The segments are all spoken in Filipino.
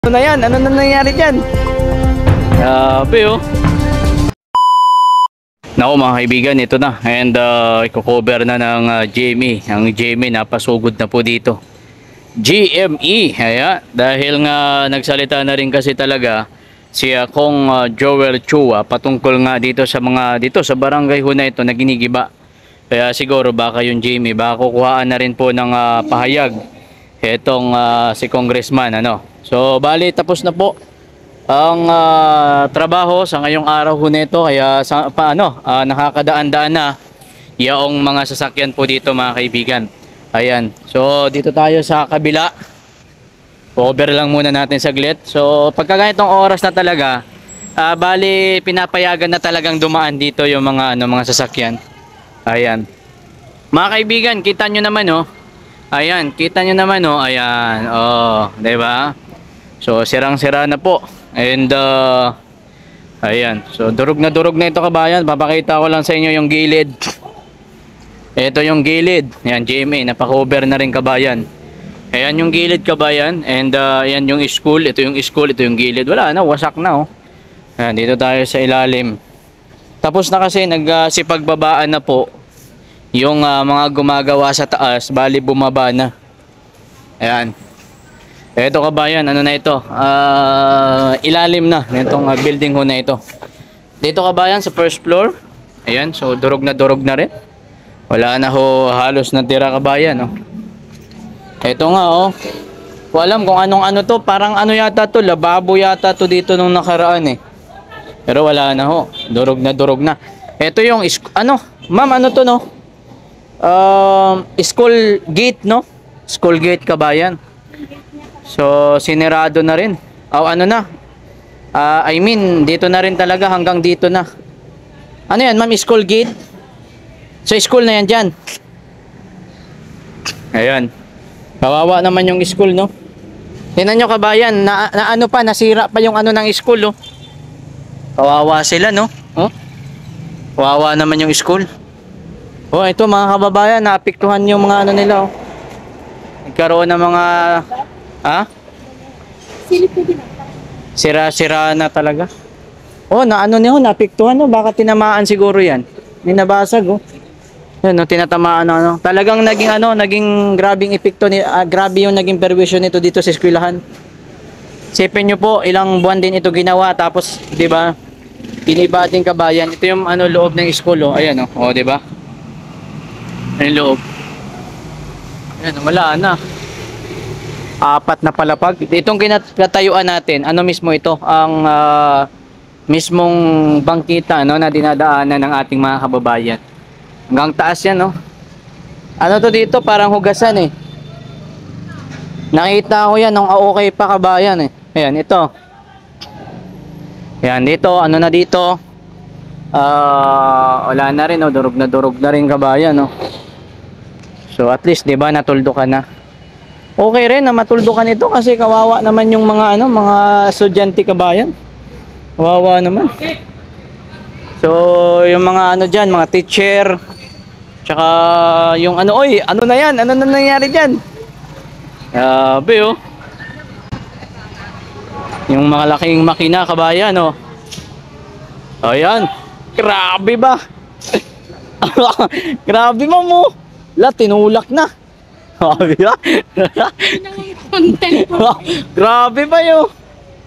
Ano na yan? Ano na nangyari dyan? Grabe oh. Naku mga kaibigan, ito na. And i-cover na ng GME. Ang GME napasugod na po dito. GME. Ayan. Dahil nga nagsalita na rin kasi talaga si Kong Joel Chua patungkol nga dito sa mga dito sa barangay ho na ito na ginigiba. Kaya siguro baka yung GME baka kukuhaan na rin po ng pahayag itong si Congressman ano. So bali tapos na po ang trabaho sa ngayong araw ho nito, kaya nakakadaan-daan na yung mga sasakyan po dito mga kaibigan. Ayan. So dito tayo sa kabila. Cover lang muna natin saglit. So pagka ganitong oras na talaga, bali pinapayagan na talagang dumaan dito yung mga sasakyan. Ayan. Mga kaibigan, kita nyo naman oh. Ayan, kita nyo naman oh. Ayan. Oh, 'di ba? So sirang-sira na po. And ayan. So durog na ito kabayan. Papakita ko lang sa inyo yung gilid. Ito yung gilid. Ayan, GMA, napakover na rin kabayan. Ayan yung gilid kabayan. And ayan yung school. Ito yung school, ito yung gilid. Wala na, wasak na oh. Ayan, dito tayo sa ilalim. Tapos na kasi nagsipagbabaan na po yung mga gumagawa sa taas. Bali bumaba na. Ayan. Ito kabayan, ano na ito? Ilalim na nitong building ho na ito. Dito kabayan sa first floor. Ayan, so durog na rin. Wala na ho halos natira kabayan, oh. Ito nga oh. Ko alam kung anong ano to, parang ano yata to, lababo yata to dito nung nakaraan eh. Pero wala na ho. Durog na. Ito yung ano, ma'am, ano to no? School gate no? School gate kabayan. So sinirado na rin. Ano na? I mean, dito na rin talaga, hanggang dito na. Ano yan, ma'am? School gate? So school na yan dyan. Ayan. Kawawa naman yung school, no? Tingnan nyo kabayan, ano pa, nasira pa yung ano ng school, oh. Kawawa sila, no? Oh? Kawawa naman yung school. Oh, ito mga kababayan, naapektuhan yung mga ano nila, oh. Nagkaroon ng mga sira-sira na talaga. Oh, napiktuhan no, baka tinamaan siguro 'yan. Ninabasag oh. Yan no, tinatamaan ano. Talagang naging grabing epekto ni grabe yung naging perwisyo nito dito sa eskwelahan. Sipin niyo po, ilang buwan din ito ginawa tapos 'di ba? Iniba din kabayan. Ito yung loob ng school oh. Ayan oh. Oh, 'di ba? Yung loob. Ayan, wala na. 4 na palapag. Itong kinatayuan natin, ano mismo ito? Ang mismong bangkita no, na dinadaanan ng ating mga kababayan. Hanggang taas yan, no? Ano to dito? Parang hugasan eh. Nakita ko yan nung okay pa kabayan eh. Ayan, ito. Ayan, dito. Ano na dito? Wala na rin, no? Durog na rin kabayan, no? So at least, di ba, natuldo ka na. Okay rin na matuldukan ito kasi kawawa naman yung mga mga estudyante kabayan. Kawawa naman. So yung mga diyan, mga teacher, tsaka yung oy, ano na yan? Ano na nangyari diyan? Oh. Yung mga laking makina kabayan, oh. Ayan. Grabe ba? Grabe mo. Tinulak na. Grabe ba yun?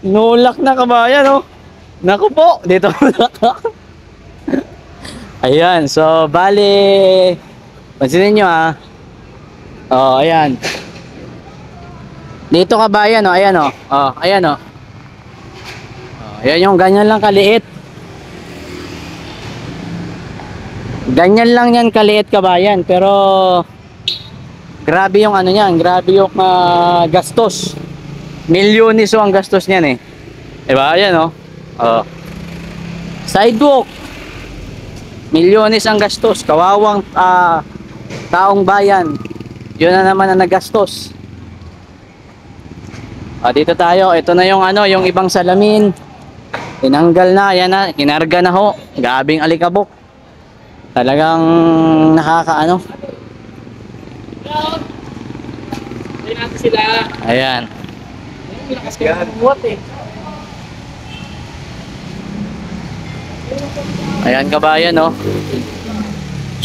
Nulak na kabayan oh. Naku po, dito. Ayan, so bali pansinin nyo oh, ayan. Dito kabayan oh, ayan oh. Oh, ayan oh. Ayan yung ganyan lang kaliit. Ganyan lang yan kaliit kabayan, pero grabe yung niyan, grabe yung gastos. Milyones ang gastos niyan eh. Diba? Ayan oh. Sidewalk. Milyones ang gastos. Kawawang taong bayan. Yun na naman ang nagastos. Dito tayo. Ito na yung yung ibang salamin. Tinanggal na. Ayan na. Kinarga na ho. Gabing alikabok. Talagang Sila. Ayan. Ayan kabayan, no?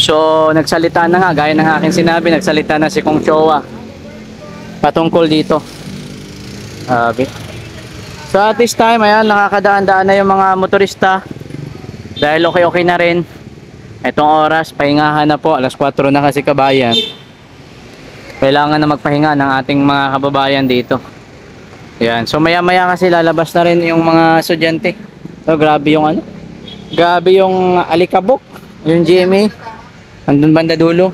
So, nagsalita na nga, gaya ng aking sinabi, nagsalita na si Kong Chowa patungkol dito. So, at this time, ayan, nakakadaan-daan na yung mga motorista dahil okay-okay na rin. Itong oras, pahingahan na po, alas 4 na kasi kabayan. Kailangan na magpahinga ng ating mga kababayan dito. Ayan, so maya-maya kasi lalabas na rin yung mga estudyante. So, grabe yung ano, grabe yung alikabok, yung GMA. Andun banda dulo.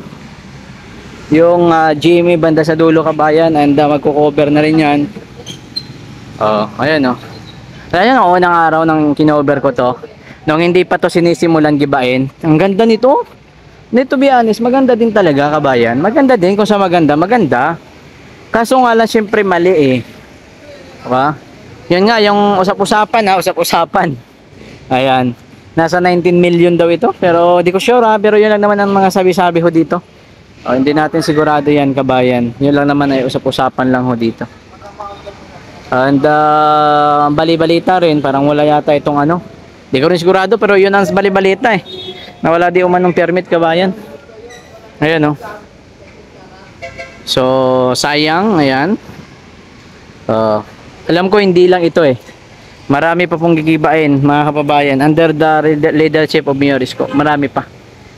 Yung GMA banda sa dulo kabayan, and magko-cover na rin yan. Ayan o. Ayan o, unang araw nang kinover ko to. Nung hindi pa to sinisimulan gibain. Ang ganda nito. To be honest, maganda din talaga kabayan. Maganda din kung sa maganda, maganda. Kaso nga lang syempre mali eh. Diba? Yun nga, yung usap-usapan ha, usap-usapan. Ayan. Nasa 19 million daw ito, pero di ko sure ha, pero yun lang naman ang mga sabi-sabi ho dito. Hindi natin sigurado yan kabayan. Yun lang naman ay usap-usapan lang ho dito. And bali-balita rin, parang wala yata itong ano. Di ko rin sigurado, pero yun ang bali-balita eh. Nawala di umanong permit kabayan. Ayan o. So, sayang, ayan. Alam ko hindi lang ito eh. Marami pa pong gigibain mga kababayan under the leadership of Mayor Isko. Marami pa.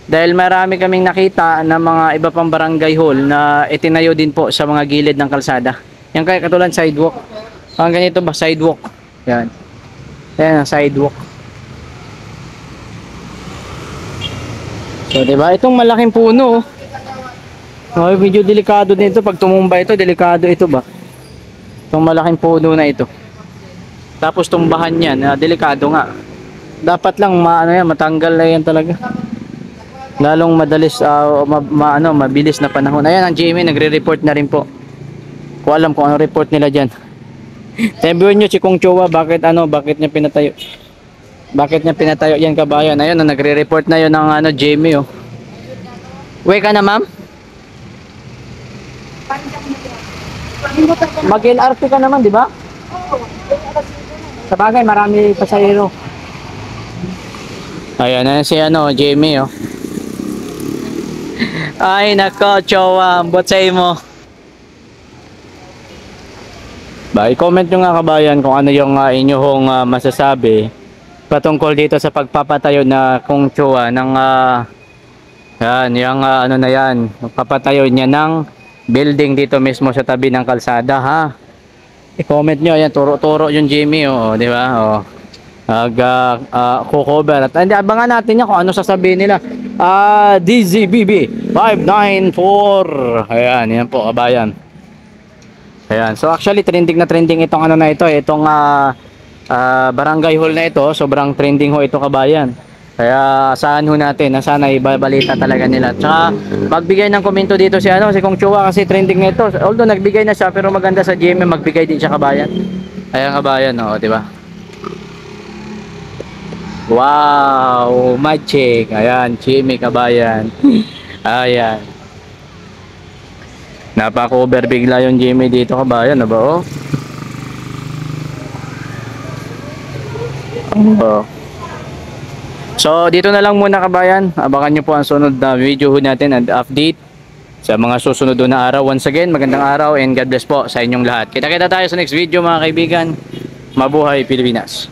Dahil marami kaming nakita na mga iba pang barangay hall na itinayo din po sa mga gilid ng kalsada. Yan kaya katulad sidewalk. Ang ganito ba? Sidewalk. Yan. Yan ang sidewalk. So, diba? Itong malaking puno. Medyo delikado din ito. Pag tumumba ito, delikado ito ba? Itong malaking puno na ito. Tapos tumbahan yan, delikado nga. Dapat lang matanggal na yan talaga. Lalong mabilis na panahon. Ayan ang GMA, nagre-report na rin po. Kung alam kung ano report nila dyan. Tembuhin nyo si Kong Chowa, bakit niya pinatayo? Bakit niya pinatayo yan kabayan? Ayan, nagre-report na yun ng GMA. Uwi ka na ma'am? Mag-LRT ka naman, di ba? Sa bagay, marami pasahero. Ayan na si Jamie oh. Ay nako, Chowa, ambot sa imo. I-comment nyo nga kabayan kung ano yung inyong masasabi patungkol dito sa pagpapatayo na Kong Chowa ng yan, yung na yan, papatayo niya ng building dito mismo sa tabi ng kalsada ha. I-comment nyo, ayan, turo-turo yung Jimmy, di ba? Cover. At abangan natin yan kung ano sasabihin nila. DZBB 594. Ayan, yan po, kabayan. Ayan, so actually, trending na trending itong na ito, itong barangay hall na ito. Sobrang trending ho ito, kabayan. Kaya asahan ho natin na sana ibabalita talaga nila. Tsaka magbigay ng komento dito si Kong Chowa kasi trending nito. Although nagbigay na siya pero maganda sa GMA magbigay din siya kabayan. Ayan kabayan di ba? Wow, magic. Ayan, GMA kabayan. Ayan. Napaka-over bigla yung GMA dito kabayan, ba So dito na lang muna kabayan. Abangan nyo po ang sunod na video natin and update sa mga susunod na araw. Once again, magandang araw and God bless po sa inyong lahat. Kita-kita tayo sa next video mga kaibigan. Mabuhay Pilipinas.